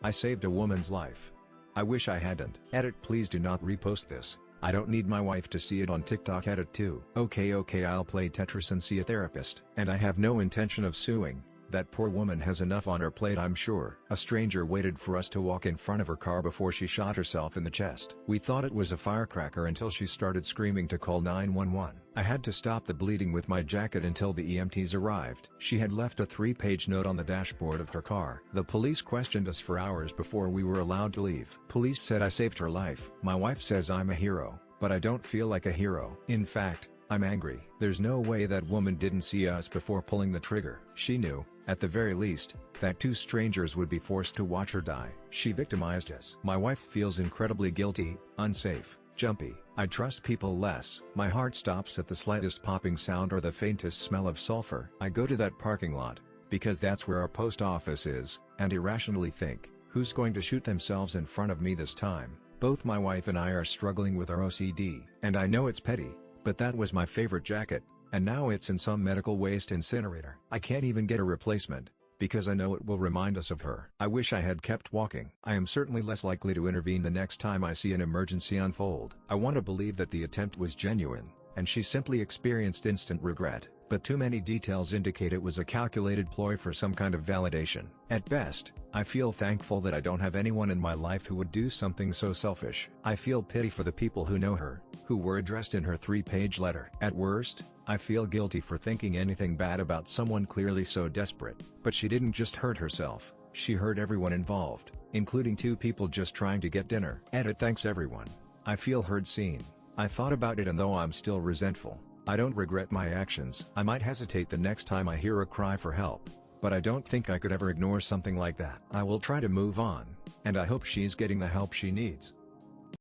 I saved a woman's life. I wish I hadn't. Edit, please do not repost this. I don't need my wife to see it on TikTok. Edit 2. Okay, I'll play Tetris and see a therapist. And I have no intention of suing. That poor woman has enough on her plate, I'm sure. A stranger waited for us to walk in front of her car before she shot herself in the chest. We thought it was a firecracker until she started screaming to call 911. I had to stop the bleeding with my jacket until the EMTs arrived. She had left a 3-page note on the dashboard of her car. The police questioned us for hours before we were allowed to leave. Police said I saved her life. My wife says I'm a hero, but I don't feel like a hero. In fact, I'm angry. There's no way that woman didn't see us before pulling the trigger. She knew, at the very least, that 2 strangers would be forced to watch her die. She victimized us. My wife feels incredibly guilty, unsafe, jumpy. I trust people less. My heart stops at the slightest popping sound or the faintest smell of sulfur. I go to that parking lot, because that's where our post office is, and irrationally think, who's going to shoot themselves in front of me this time? Both my wife and I are struggling with our OCD. And I know it's petty, but that was my favorite jacket, and now it's in some medical waste incinerator. I can't even get a replacement, because I know it will remind us of her. I wish I had kept walking. I am certainly less likely to intervene the next time I see an emergency unfold. I want to believe that the attempt was genuine, and she simply experienced instant regret, but too many details indicate it was a calculated ploy for some kind of validation. At best, I feel thankful that I don't have anyone in my life who would do something so selfish. I feel pity for the people who know her, who were addressed in her 3-page letter. At worst, I feel guilty for thinking anything bad about someone clearly so desperate. But she didn't just hurt herself, she hurt everyone involved, including 2 people just trying to get dinner. Edit, thanks everyone. I feel heard, seen. I thought about it, and though I'm still resentful, I don't regret my actions. I might hesitate the next time I hear a cry for help, but I don't think I could ever ignore something like that. I will try to move on, and I hope she's getting the help she needs.